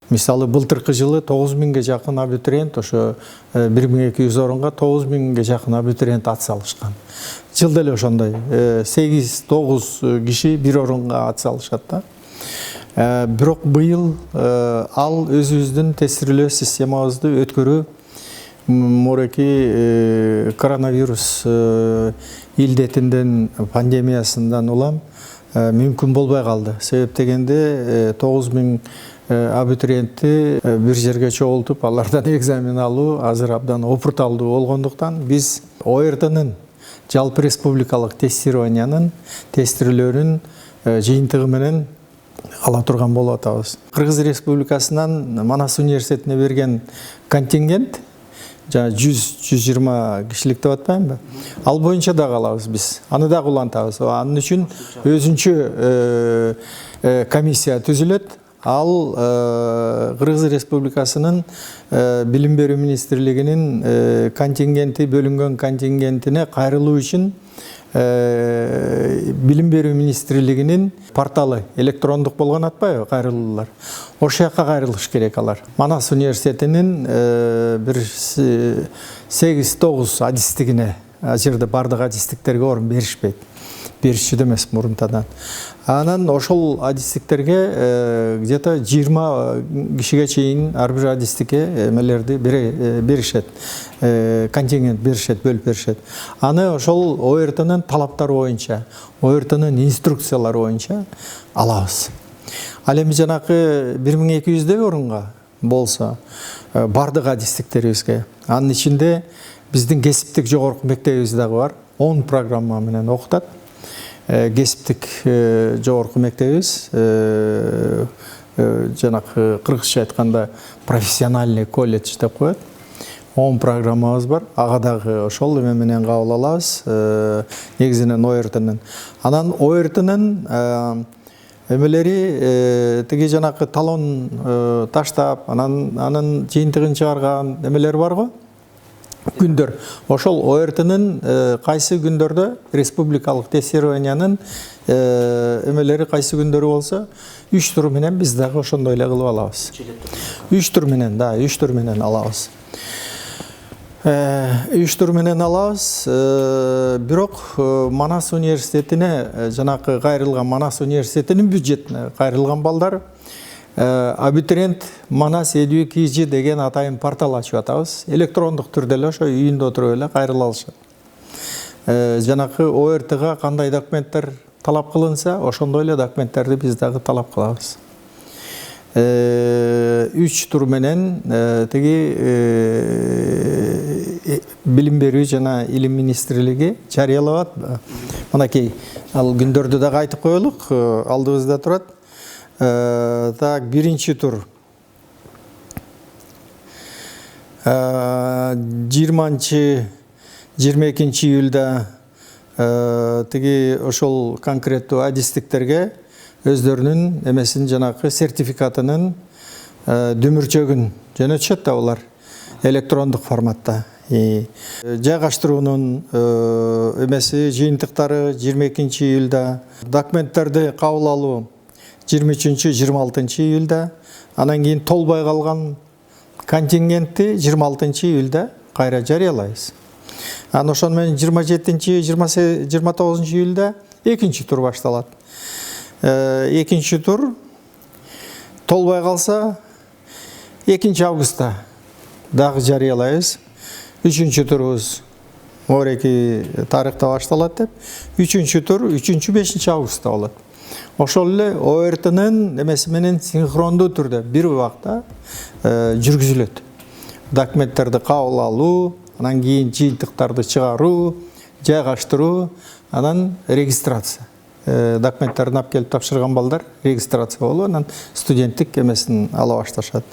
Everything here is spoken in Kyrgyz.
Мисалы былтыркы жылы 9000ге жакын абитуриент, ошо 1200 орунга 9000ге жакын абитуриент ат салышкан. Жылда эле ошондой 8-9 киши бир орунга ат салышат да. Бирок быйыл ал өзүбүздүн тестирөө системабызды өткөрүү мореки коронавирус илдетинден пандемиясынан улам мүмкүн болбой калды. Себеп дегенде 9000 абитуриентти бир жерге чогултуп, алардан экзамен алуу азыр абдан опурталдуу болгондуктан биз ОРТнын жалпы республикалык тестированиянын тестирөөлөрүн жыйынтыгы менен ала турган болуп атабыз. Кыргыз Республикасынан Манас университетине берген контингент 100-120 кишилик деп атпаймынбы? Ал боюнча да алабыз биз. Аны да улантабыз. Анын үчүн өзүнчө комиссия түзүлөт. Ал Кыргыз Республикасынын билим берүү министрлигинин контингенти бөлүнгөн контингентине кайрылуу үчүн билим берүү министрлигинин порталы электрондук болгон атпайбы кайрылуулар. Ошол жакка кайрылыш керек алар. Манас университетинин бир 8-9 адистигине жерде бардык адистиктерге орун беришпейт. Беришчү эмес мурунтадан. Анан ошол адистиктерге где-то 20 кишиге чейин ар бир адистикке эмелерди беришет. Контингент беришет, бөлүп беришет. Аны ошол ОРТнын талаптары боюнча, ОРТнын инструкциялары боюнча алабыз. Ал эми жанакы 1200 орунга болсо бардык адистиктерибизге. Анын ичинде биздин кесиптик жогорку мектебибиз дагы бар. 10 программа менен окутат. Кесиптик жогорку мектебибиз жанакы кыргызча айтканда профессиональный колледж деп коет. 10 программабыз бар. Ага дагы ошол эме менен кабыл алабыз. Негизинен ОРТнын. Анан ОРТнын эмелери тиги жанакы талон таштап, анын жыйынтыгын чыгарган эмелер бар го. Күндөр. Ошол ОРТнын кайсы күндөрдө республикалык тестированиянын эмелери кайсы күндөрү болсо, 3 тур менен биз дагы ошондой эле кылып алабыз. 3 тур менен, да, 3 тур менен алабыз. 3 тур менен алабыз. Бирок Манас университетине, жанакы кайрылган Манас университетинин бюджетине кайрылган балдар абитуриент Манас Education деген атайын портал ачып атабыз. Электрондук түрдө эле ошо үйүндө отуруп эле кайрыла алышат. Жанакы ОРТга кандай документтер талап кылынса, ошондой эле документтерди биз дагы талап кылабыз. 3 тур менен тиги билим берүү жана илим министрлиги жарыялап атат. Мынакей ал күндөрдү дагы айтып коелук, алдыбызда турат. Так, биринчи тур 20-22 июлда тиги ошол конкреттүү адистиктерге өздөрүнүн эмесин жанакы сертификатынын дүмүрчөгүн жөнөтүшөт да булар электрондук форматта. Жайгаштыруунун эмеси жыйынтыктары 22 июлда, документтерди кабыл алуу 23-26 июлда, анан кийин толбой калган контингентти 26 июлда кайра жарыялайбыз. Анан ошону менен 27-29 июлда экинчи тур башталат. Экинчи тур толбой калса 2 августта дагы жарыялайбыз. Үчүнчү турубуз мореки тарыхта башталат деп. Үчүнчү тур 3-5 августта болот. Ошол эле ОРТнын эмеси менен синхрондуу түрдө бир убакта жүргүзүлөт. Документтерди кабыл алуу, анан кийин жыйынтыктарды чыгаруу, жайгаштыруу, анан регистрация. Документтерин алып келип тапшырган балдар регистрация болуп, анан студенттик эмесин ала башташат.